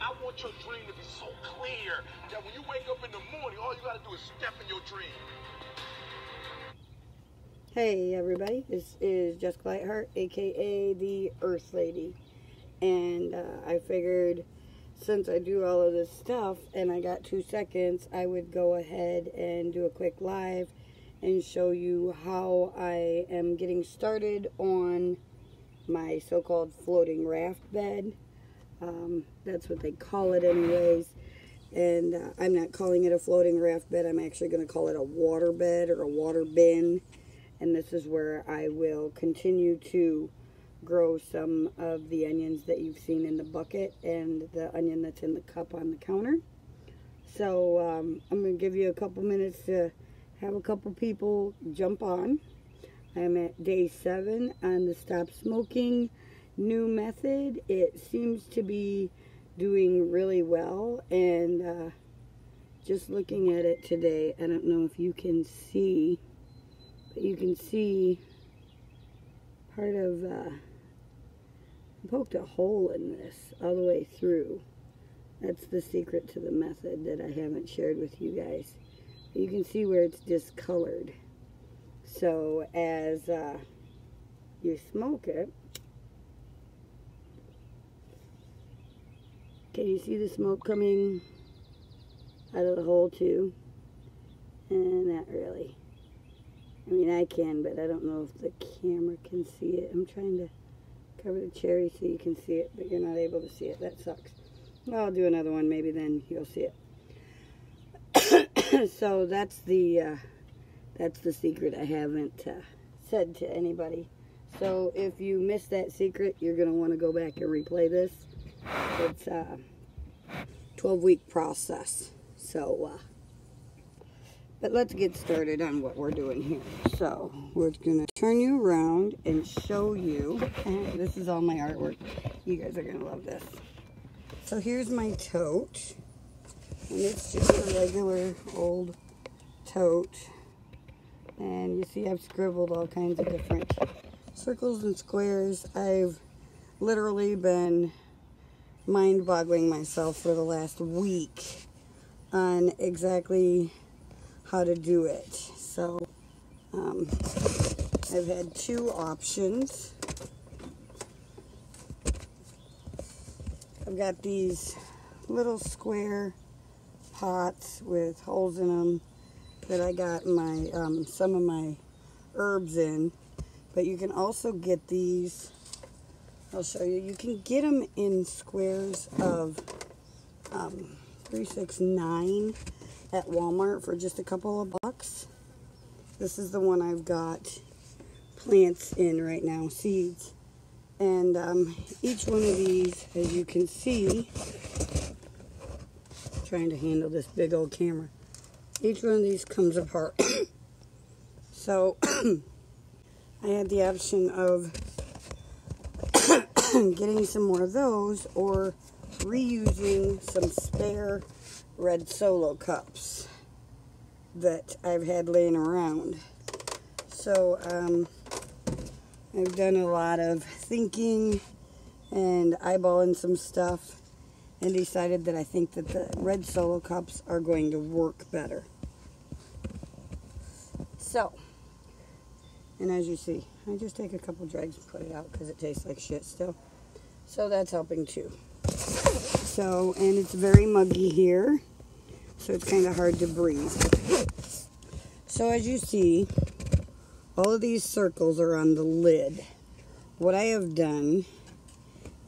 I want your dream to be so clear that when you wake up in the morning, all you gotta do is step in your dream. Hey everybody, this is Jessica Lightheart, aka the Earth Lady, and I figured since I do all of this stuff and I got 2 seconds, I would go ahead and do a quick live and show you how I am getting started on my so-called floating raft bed. That's what they call it anyways, and I'm not calling it a floating raft bed. I'm actually going to call it a water bed or a water bin. And this is where I will continue to grow some of the onions that you've seen in the bucket and the onion that's in the cup on the counter. So I'm going to give you a couple minutes to have a couple people jump on. I'm at day 7 on the Stop Smoking new method. It seems to be doing really well, and just looking at it today, I don't know if you can see, you can see part of, I poked a hole in this all the way through. That's the secret to the method that I haven't shared with you guys. You can see where it's discolored. So as you smoke it, can you see the smoke coming out of the hole too? And not really. I mean, I can, but I don't know if the camera can see it. I'm trying to cover the cherry so you can see it, but you're not able to see it. That sucks. Well, I'll do another one. Maybe then you'll see it. So that's the secret I haven't said to anybody. So if you missed that secret, you're going to want to go back and replay this. It's a 12-week process. So, but let's get started on what we're doing here. So we're going to turn you around and show you. And this is all my artwork. You guys are going to love this. So here's my tote. And it's just a regular old tote. And you see I've scribbled all kinds of different circles and squares. I've literally been mind-boggling myself for the last week on exactly how to do it. So I've had 2 options. I've got these little square pots with holes in them that I got my some of my herbs in, but you can also get these. I'll show you. You can get them in squares of 369 at Walmart for just a couple of bucks. This is the one I've got plants in right now, seeds. And each one of these, as you can see, trying to handle this big old camera, each one of these comes apart. So I had the option of getting some more of those or reusing some spare red Solo cups that I've had laying around. So I've done a lot of thinking and eyeballing some stuff and decided that I think that the red Solo cups are going to work better. So, and as you see, I just take a couple dregs and put it out because it tastes like shit still. So that's helping too. So, and it's very muggy here, so it's kind of hard to breathe. So as you see, all of these circles are on the lid. What I have done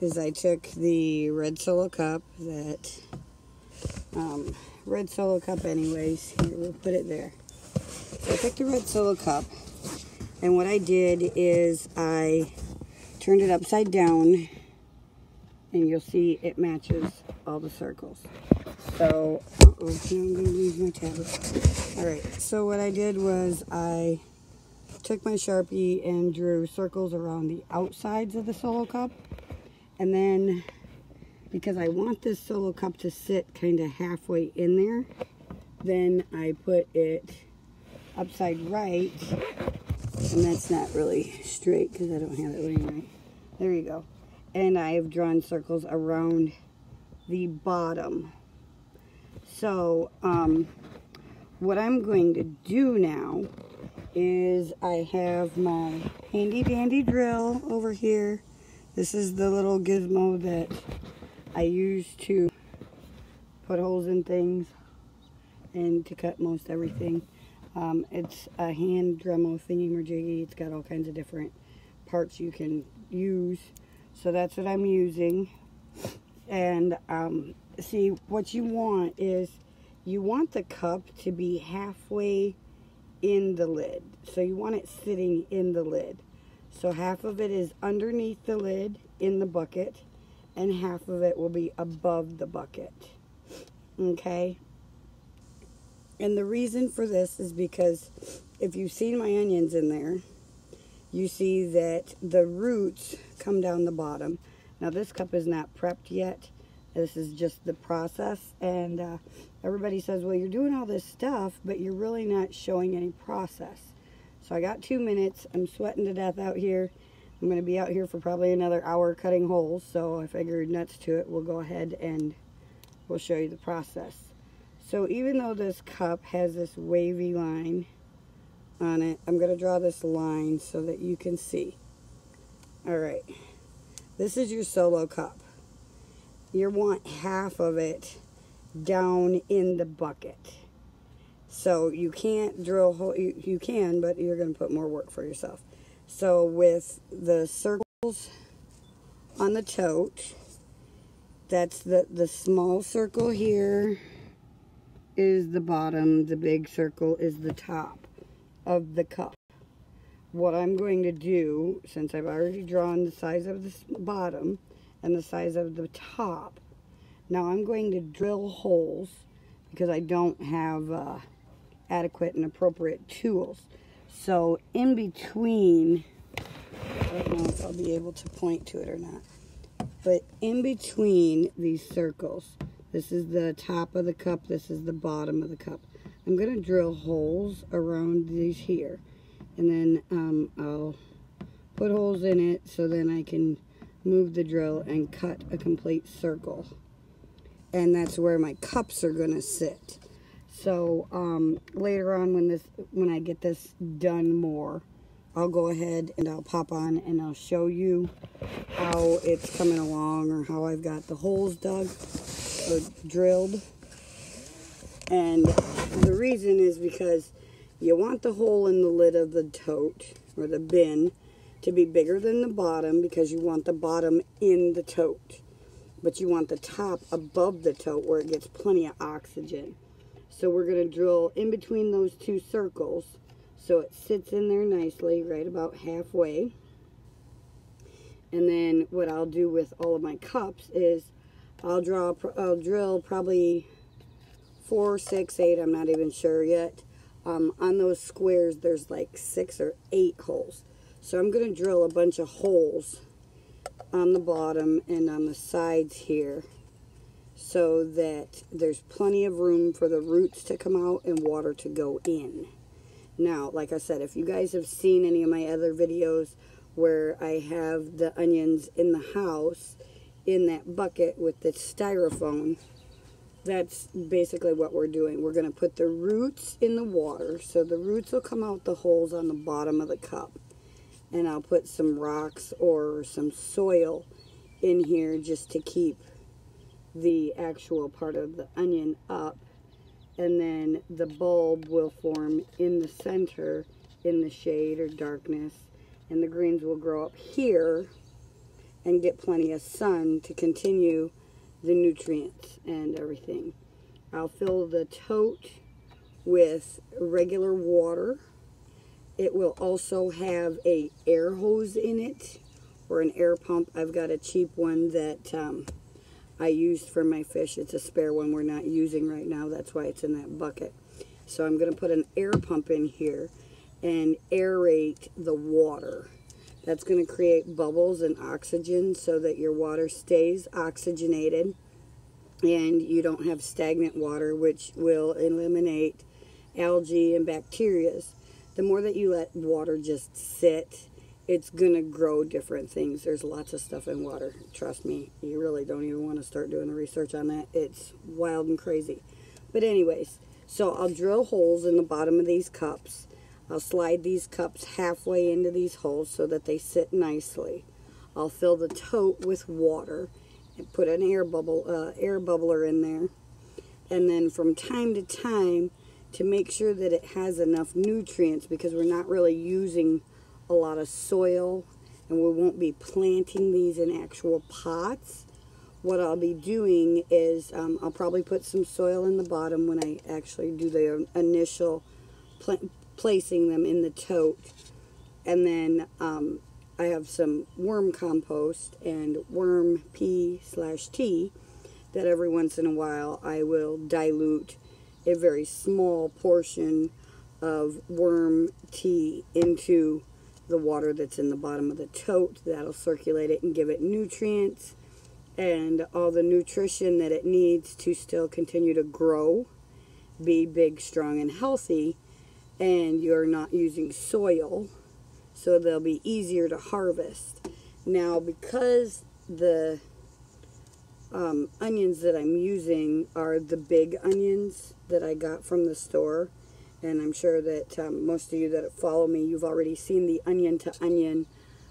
is I took the red Solo cup that, red Solo cup anyways, here, we'll put it there. So I took the red Solo cup, and what I did is I turned it upside down, and you'll see it matches all the circles. So, now I'm going to lose my tablet. Alright, so what I did was I took my Sharpie and drew circles around the outsides of the Solo cup. And then, because I want this Solo cup to sit kind of halfway in there, then I put it upside right. And that's not really straight because I don't have it laying right. There you go. And I have drawn circles around the bottom. So what I'm going to do now is I have my handy dandy drill over here. This is the little gizmo that I use to put holes in things and to cut most everything. It's a hand Dremel thingy-majiggy. It's got all kinds of different parts you can use. So that's what I'm using. And see, what you want is you want the cup to be halfway in the lid. So you want it sitting in the lid. So half of it is underneath the lid in the bucket, and half of it will be above the bucket. Okay? And the reason for this is because if you've seen my onions in there, you see that the roots come down the bottom. Now this cup is not prepped yet. This is just the process. And everybody says, well, you're doing all this stuff, but you're really not showing any process. So I got 2 minutes. I'm sweating to death out here. I'm going to be out here for probably another hour cutting holes. So I figured nuts to it. We'll go ahead and we'll show you the process. So even though this cup has this wavy line on it, I'm going to draw this line so that you can see. Alright, this is your solo cup. You want half of it down in the bucket. So you can't drill hole, you can, but you're going to put more work for yourself. So with the circles on the tote, that's the small circle here is the bottom, the big circle is the top of the cup. What I'm going to do, since I've already drawn the size of the bottom and the size of the top, now I'm going to drill holes because I don't have adequate and appropriate tools. So in between, I don't know if I'll be able to point to it or not, but in between these circles, this is the top of the cup, this is the bottom of the cup. I'm going to drill holes around these here. And then I'll put holes in it so then I can move the drill and cut a complete circle. And that's where my cups are going to sit. So later on when I get this done more, I'll go ahead and I'll pop on and I'll show you how it's coming along or how I've got the holes dug or drilled. And the reason is because you want the hole in the lid of the tote or the bin to be bigger than the bottom because you want the bottom in the tote. But you want the top above the tote where it gets plenty of oxygen. So we're going to drill in between those two circles so it sits in there nicely right about halfway. And then what I'll do with all of my cups is I'll drill probably 4, 6, 8, I'm not even sure yet. On those squares there's like 6 or 8 holes. So I'm going to drill a bunch of holes on the bottom and on the sides here so that there's plenty of room for the roots to come out and water to go in. Now, like I said, if you guys have seen any of my other videos where I have the onions in the house in that bucket with the styrofoam, that's basically what we're doing. We're going to put the roots in the water, so the roots will come out the holes on the bottom of the cup. And I'll put some rocks or some soil in here just to keep the actual part of the onion up. And then the bulb will form in the center in the shade or darkness. And the greens will grow up here and get plenty of sun to continue the nutrients and everything. I'll fill the tote with regular water. It will also have a air hose in it or an air pump. I've got a cheap one that I used for my fish. It's a spare one we're not using right now. That's why it's in that bucket. So I'm going to put an air pump in here and aerate the water. That's going to create bubbles and oxygen so that your water stays oxygenated and you don't have stagnant water, which will eliminate algae and bacteria. The more that you let water just sit, it's going to grow different things. There's lots of stuff in water. Trust me, you really don't even want to start doing the research on that. It's wild and crazy. But anyways, so I'll drill holes in the bottom of these cups. I'll slide these cups halfway into these holes so that they sit nicely. I'll fill the tote with water and put an air bubbler in there. And then from time to time, to make sure that it has enough nutrients, because we're not really using a lot of soil and we won't be planting these in actual pots. What I'll be doing is I'll probably put some soil in the bottom when I actually do the initial placing them in the tote. And then I have some worm compost and worm P/T that every once in a while I will dilute a very small portion of worm tea into the water that's in the bottom of the tote. That'll circulate it and give it nutrients and all the nutrition that it needs to still continue to grow, be big, strong, and healthy. And you're not using soil, so they'll be easier to harvest. Now, because the onions that I'm using are the big onions that I got from the store, and I'm sure that most of you that follow me, you've already seen the onion to onion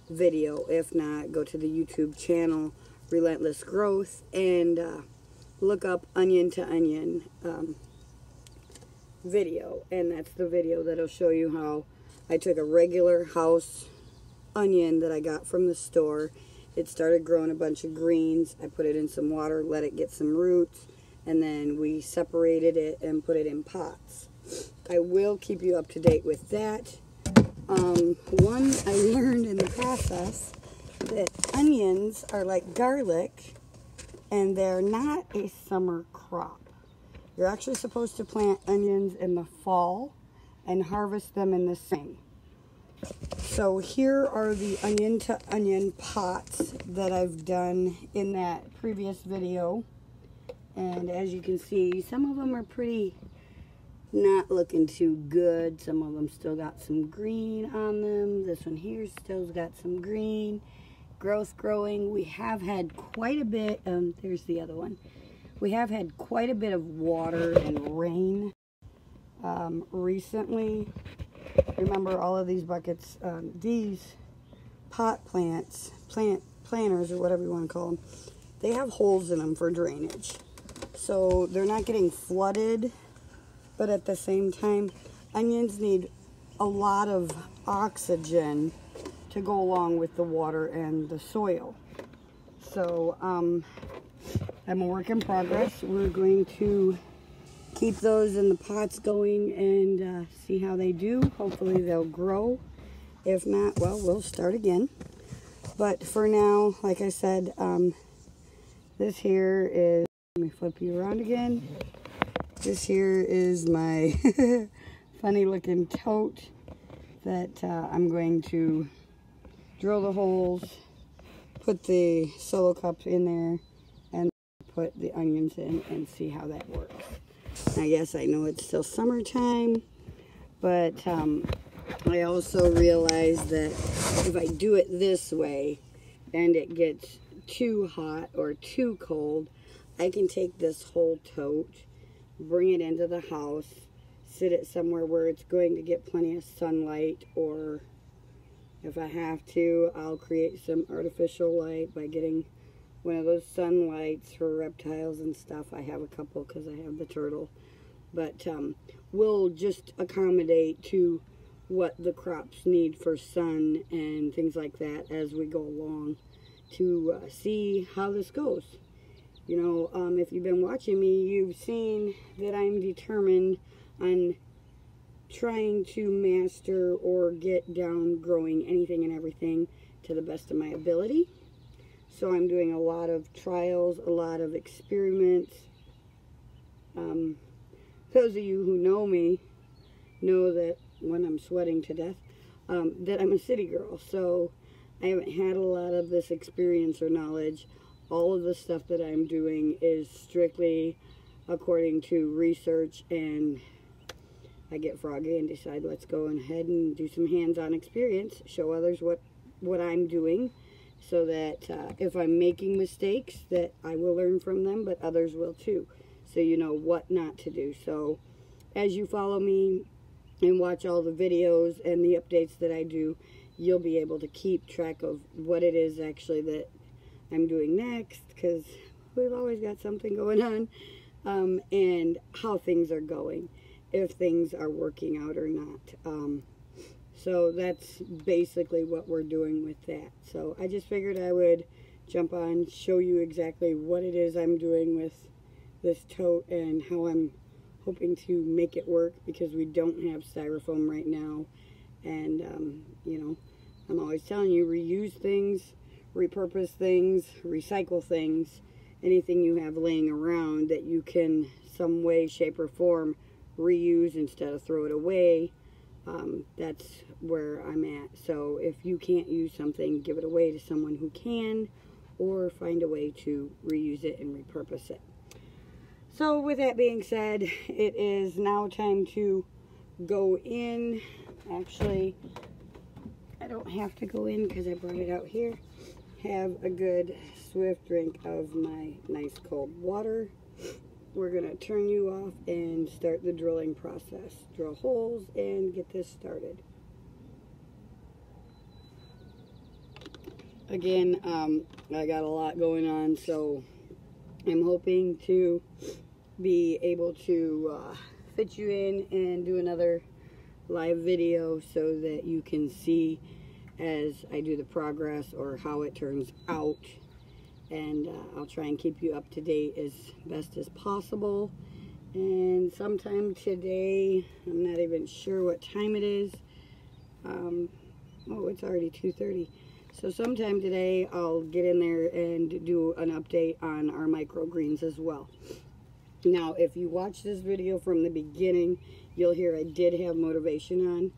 video. If not, go to the YouTube channel Relentless Growth and look up onion to onion video, and that's the video that'll show you how I took a regular house onion that I got from the store. It started growing a bunch of greens. I put it in some water, let it get some roots, and then we separated it and put it in pots. I will keep you up to date with that. One, I learned in the process that onions are like garlic, and they're not a summer crop. You're actually supposed to plant onions in the fall and harvest them in the spring. So here are the onion to onion pots that I've done in that previous video. And as you can see, some of them are pretty not looking too good. Some of them still got some green on them. This one here still's got some green. Growth growing. We have had quite a bit, there's the other one. We have had quite a bit of water and rain recently. Remember, all of these buckets, these pot planters, or whatever you want to call them, they have holes in them for drainage. So they're not getting flooded, but at the same time, onions need a lot of oxygen to go along with the water and the soil. So I'm a work in progress. We're going to keep those in the pots going and see how they do. Hopefully they'll grow. If not, well, we'll start again. But for now, like I said, this here is, let me flip you around again. This here is my funny looking tote that I'm going to drill the holes, put the solo cups in there, and put the onions in and see how that works. Now, yes, I know it's still summertime, but I also realize that if I do it this way and it gets too hot or too cold, I can take this whole tote, bring it into the house, sit it somewhere where it's going to get plenty of sunlight, or if I have to, I'll create some artificial light by getting one of those sunlights for reptiles and stuff. I have a couple because I have the turtle. But we'll just accommodate to what the crops need for sun and things like that as we go along to see how this goes. You know, if you've been watching me, you've seen that I'm determined on trying to master or get down growing anything and everything to the best of my ability. So I'm doing a lot of trials, a lot of experiments. Those of you who know me know that when I'm sweating to death, that I'm a city girl. So I haven't had a lot of this experience or knowledge. All of the stuff that I'm doing is strictly according to research, and I get froggy and decide let's go ahead and do some hands-on experience, show others what what I'm doing, so that if I'm making mistakes, that I will learn from them, but others will too. So you know what not to do. So as you follow me and watch all the videos and the updates that I do, you'll be able to keep track of what it is actually that I'm doing next, because we've always got something going on, and how things are going, if things are working out or not. So that's basically what we're doing with that. So I just figured I would jump on, show you exactly what it is I'm doing with this tote and how I'm hoping to make it work, because we don't have styrofoam right now. And, you know, I'm always telling you, reuse things, repurpose things, recycle things, anything you have laying around that you can some way, shape, or form reuse instead of throw it away. That's where I'm at. So if you can't use something, give it away to someone who can, or find a way to reuse it and repurpose it. So with that being said, it is now time to go in. Actually, I don't have to go in because I brought it out here. Have a good swift drink of my nice cold water. We're going to turn you off and start the drilling process. Drill holes and get this started. Again, I got a lot going on, so I'm hoping to be able to fit you in and do another live video so that you can see as I do the progress or how it turns out. And I'll try and keep you up to date as best as possible. And sometime today, I'm not even sure what time it is. Oh, it's already 2:30. So sometime today, I'll get in there and do an update on our microgreens as well. Now, if you watch this video from the beginning, you'll hear I did have motivation on.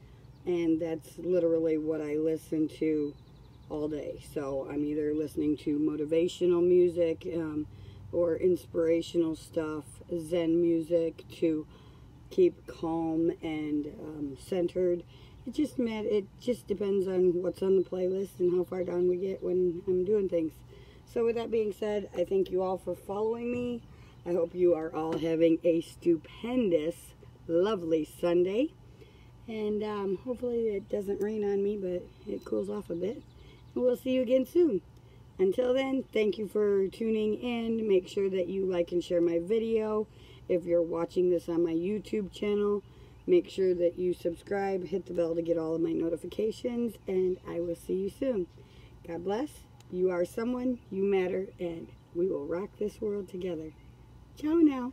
And that's literally what I listen to all day. So I'm either listening to motivational music or inspirational stuff, Zen music to keep calm and centered. It just depends on what's on the playlist and how far down we get when I'm doing things. So with that being said, I thank you all for following me. I hope you are all having a stupendous, lovely Sunday. And hopefully it doesn't rain on me, but it cools off a bit. We'll see you again soon. Until then, thank you for tuning in. Make sure that you like and share my video. If you're watching this on my YouTube channel, make sure that you subscribe, hit the bell to get all of my notifications, and I will see you soon. God bless. You are someone, you matter, and we will rock this world together. Ciao now.